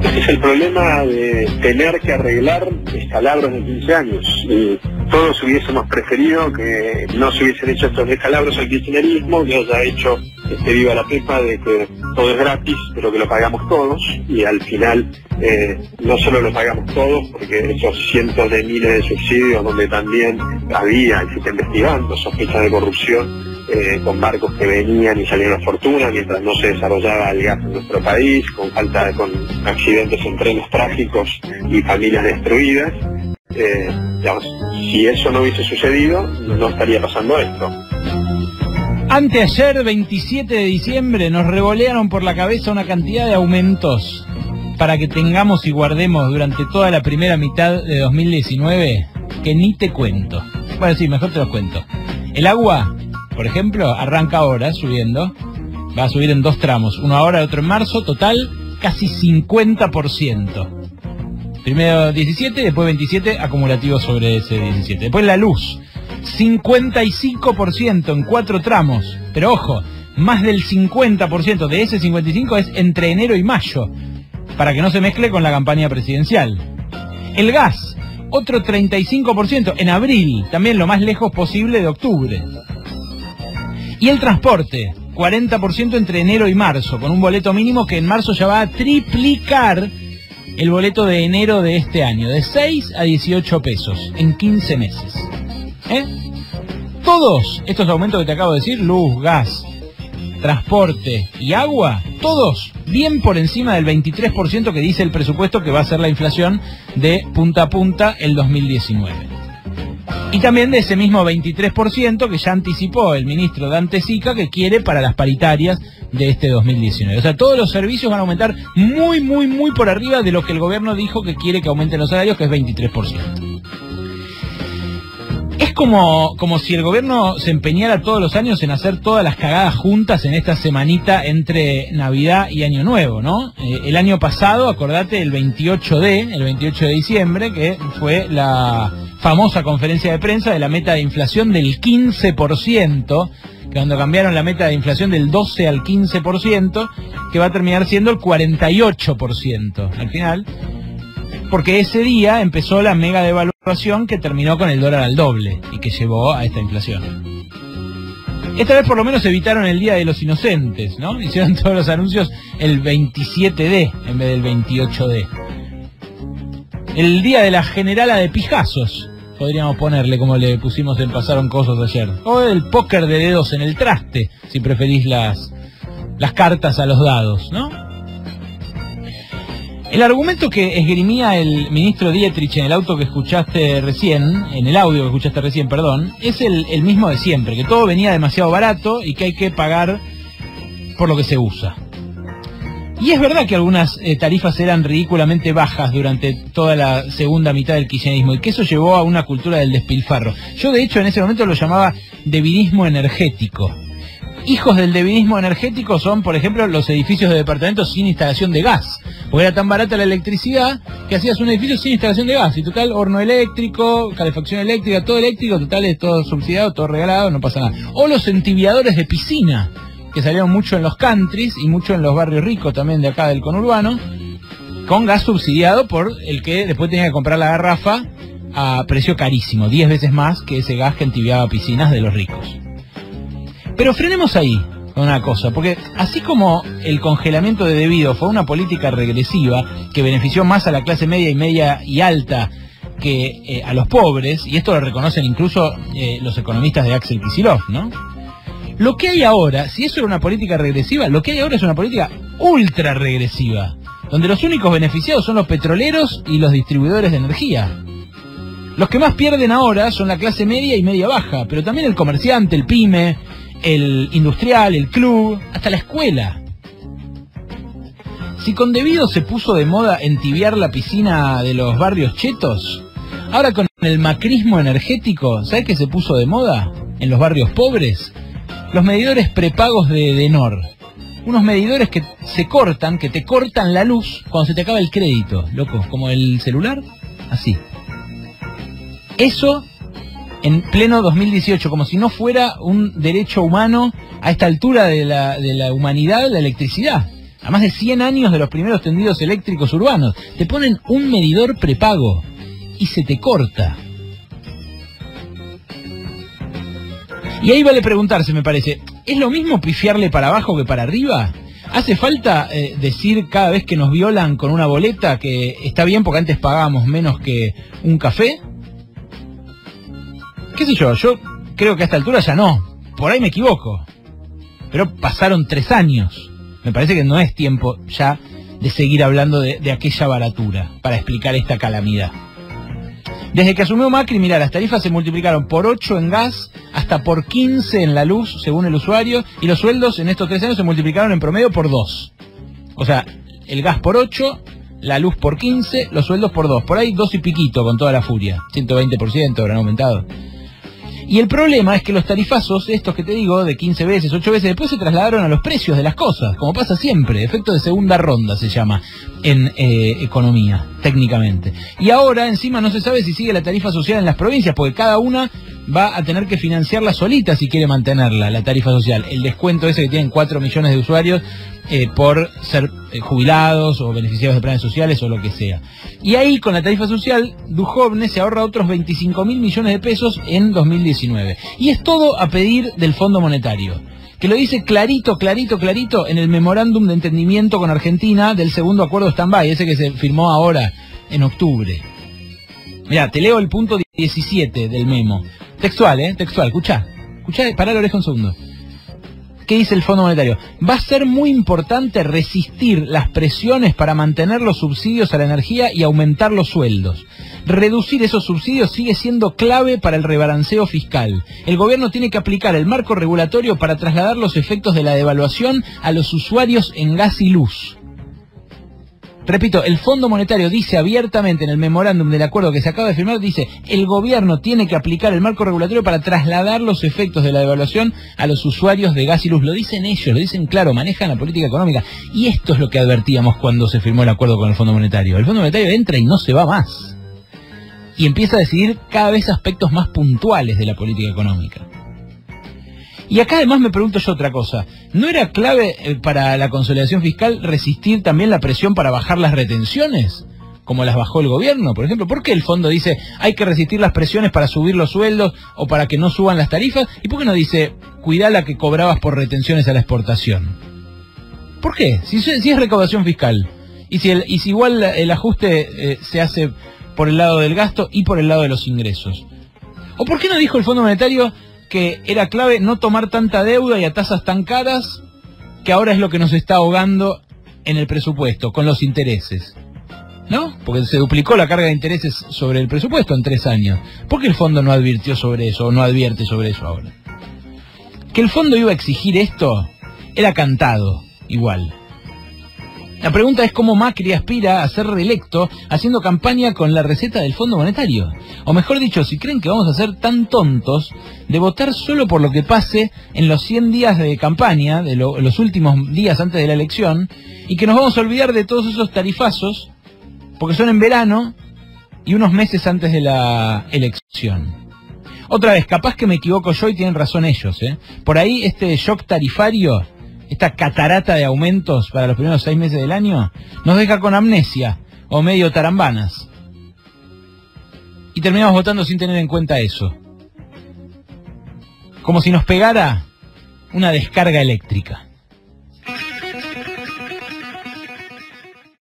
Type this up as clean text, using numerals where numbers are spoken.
Ese es el problema de tener que arreglar descalabros de 15 años. Todos hubiésemos preferido que no se hubiesen hecho estos descalabros al kirchnerismo, que haya hecho viva la pepa de que todo es gratis, pero que lo pagamos todos, y al final no solo lo pagamos todos, porque esos cientos de miles de subsidios donde también había, y se está investigando, sospechas de corrupción, con barcos que venían y salían a fortuna mientras no se desarrollaba el gas en nuestro país, con accidentes en trenes trágicos y familias destruidas. Digamos, si eso no hubiese sucedido, no estaría pasando esto. Anteayer, 27 de diciembre, nos revolearon por la cabeza una cantidad de aumentos para que tengamos y guardemos durante toda la primera mitad de 2019, que ni te cuento. Bueno, sí, mejor te los cuento. El agua, por ejemplo, arranca ahora subiendo, va a subir en 2 tramos, uno ahora y otro en marzo, total casi 50%. Primero 17, después 27, acumulativo sobre ese 17. Después la luz, 55% en 4 tramos, pero ojo, más del 50% de ese 55% es entre enero y mayo, para que no se mezcle con la campaña presidencial. El gas, otro 35% en abril, también lo más lejos posible de octubre. Y el transporte, 40% entre enero y marzo, con un boleto mínimo que en marzo ya va a triplicar el boleto de enero de este año, de 6 a 18 pesos, en 15 meses. Todos estos aumentos que te acabo de decir, luz, gas, transporte y agua, todos bien por encima del 23% que dice el presupuesto que va a ser la inflación de punta a punta el 2019. Y también de ese mismo 23% que ya anticipó el ministro Dante Sica que quiere para las paritarias de este 2019. O sea, todos los servicios van a aumentar muy por arriba de lo que el gobierno dijo que quiere que aumenten los salarios, que es 23%. Es como si el gobierno se empeñara todos los años en hacer todas las cagadas juntas en esta semanita entre Navidad y Año Nuevo, ¿no? El año pasado, acordate, el 28 de diciembre, que fue la famosa conferencia de prensa de la meta de inflación del 15%, que cuando cambiaron la meta de inflación del 12 al 15%, que va a terminar siendo el 48% al final, porque ese día empezó la mega devaluación que terminó con el dólar al doble y que llevó a esta inflación. Esta vez por lo menos evitaron el Día de los Inocentes, ¿no? Hicieron todos los anuncios el 27D en vez del 28D. El Día de la Generala de Pijazos, podríamos ponerle, como le pusimos en Pasaron Cosas ayer. O el póker de dedos en el traste, si preferís las cartas a los dados, ¿no? El argumento que esgrimía el ministro Dietrich en el auto que escuchaste recién, en el audio que escuchaste recién, perdón, es el mismo de siempre, que todo venía demasiado barato y que hay que pagar por lo que se usa. Y es verdad que algunas tarifas eran ridículamente bajas durante toda la segunda mitad del kirchnerismo y que eso llevó a una cultura del despilfarro. Yo de hecho en ese momento lo llamaba devinismo energético. Hijos del devinismo energético son, por ejemplo, los edificios de departamentos sin instalación de gas. Porque era tan barata la electricidad que hacías un edificio sin instalación de gas. Y total, horno eléctrico, calefacción eléctrica, todo eléctrico, total es todo subsidiado, todo regalado, no pasa nada. O los entibiadores de piscina, que salieron mucho en los countries y mucho en los barrios ricos también de acá del conurbano, con gas subsidiado por el que después tenía que comprar la garrafa a precio carísimo, 10 veces más que ese gas que entibiaba piscinas de los ricos. Pero frenemos ahí con una cosa, porque así como el congelamiento de debido fue una política regresiva que benefició más a la clase media y alta que a los pobres, y esto lo reconocen incluso los economistas de Axel Kicillof, ¿no? Lo que hay ahora, si eso era una política regresiva, lo que hay ahora es una política ultra regresiva, donde los únicos beneficiados son los petroleros y los distribuidores de energía. Los que más pierden ahora son la clase media y media baja, pero también el comerciante, el pyme, el industrial, el club, hasta la escuela. Si con debido se puso de moda entibiar la piscina de los barrios chetos, ahora con el macrismo energético, ¿sabes qué se puso de moda en los barrios pobres? Los medidores prepagos de Edenor. Unos medidores que te cortan la luz cuando se te acaba el crédito, loco, como el celular, así. Eso en pleno 2018, como si no fuera un derecho humano a esta altura de la humanidad, la electricidad. a más de 100 años de los primeros tendidos eléctricos urbanos. Te ponen un medidor prepago y se te corta. Y ahí vale preguntarse, me parece, ¿es lo mismo pifiarle para abajo que para arriba? ¿Hace falta decir cada vez que nos violan con una boleta que está bien porque antes pagábamos menos que un café? ¿Qué sé yo? Yo creo que a esta altura ya no. Por ahí me equivoco. Pero pasaron 3 años. Me parece que no es tiempo ya de seguir hablando de aquella baratura para explicar esta calamidad. Desde que asumió Macri, mirá, las tarifas se multiplicaron por 8 en gas, hasta por 15 en la luz, según el usuario, y los sueldos en estos 3 años se multiplicaron en promedio por 2. O sea, el gas por 8, la luz por 15, los sueldos por 2. Por ahí 2 y piquito con toda la furia. 120% habrán aumentado. Y el problema es que los tarifazos, estos que te digo, de 15 veces, 8 veces, después se trasladaron a los precios de las cosas, como pasa siempre, efecto de segunda ronda se llama en economía, técnicamente. Y ahora encima no se sabe si sigue la tarifa social en las provincias, porque cada una va a tener que financiarla solita si quiere mantenerla, la tarifa social. El descuento ese que tienen 4 millones de usuarios por ser jubilados o beneficiados de planes sociales o lo que sea. Y ahí con la tarifa social, Duhovne se ahorra otros 25.000 millones de pesos en 2019. Y es todo a pedir del Fondo Monetario, que lo dice clarito, clarito, clarito en el memorándum de entendimiento con Argentina del segundo acuerdo stand-by, ese que se firmó ahora en octubre. Mirá, te leo el punto 17 del memo. Textual, textual, escuchá, pará la oreja un segundo. ¿Qué dice el Fondo Monetario? Va a ser muy importante resistir las presiones para mantener los subsidios a la energía y aumentar los sueldos. Reducir esos subsidios sigue siendo clave para el rebalanceo fiscal. El gobierno tiene que aplicar el marco regulatorio para trasladar los efectos de la devaluación a los usuarios en gas y luz. Repito, el Fondo Monetario dice abiertamente en el memorándum del acuerdo que se acaba de firmar, dice, el gobierno tiene que aplicar el marco regulatorio para trasladar los efectos de la devaluación a los usuarios de gas y luz. Lo dicen ellos, lo dicen claro, manejan la política económica. Y esto es lo que advertíamos cuando se firmó el acuerdo con el Fondo Monetario. El Fondo Monetario entra y no se va más. Y empieza a decidir cada vez aspectos más puntuales de la política económica. Y acá además me pregunto yo otra cosa. ¿No era clave para la consolidación fiscal resistir también la presión para bajar las retenciones? Como las bajó el gobierno, por ejemplo. ¿Por qué el fondo dice hay que resistir las presiones para subir los sueldos o para que no suban las tarifas? ¿Y por qué no dice cuidá la que cobrabas por retenciones a la exportación? ¿Por qué? Si es recaudación fiscal. Y si igual el ajuste se hace por el lado del gasto y por el lado de los ingresos. ¿O por qué no dijo el Fondo Monetario que era clave no tomar tanta deuda y a tasas tan caras, que ahora es lo que nos está ahogando en el presupuesto, con los intereses? ¿No? Porque se duplicó la carga de intereses sobre el presupuesto en 3 años. ¿Por qué el fondo no advirtió sobre eso, o no advierte sobre eso ahora? Que el fondo iba a exigir esto, era cantado, igual. La pregunta es cómo Macri aspira a ser reelecto haciendo campaña con la receta del Fondo Monetario. O mejor dicho, si creen que vamos a ser tan tontos de votar solo por lo que pase en los 100 días de campaña, de los últimos días antes de la elección, y que nos vamos a olvidar de todos esos tarifazos, porque son en verano y unos meses antes de la elección. Otra vez, capaz que me equivoco yo y tienen razón ellos, Por ahí este shock tarifario, esta catarata de aumentos para los primeros 6 meses del año, nos deja con amnesia o medio tarambanas. Y terminamos votando sin tener en cuenta eso. Como si nos pegara una descarga eléctrica.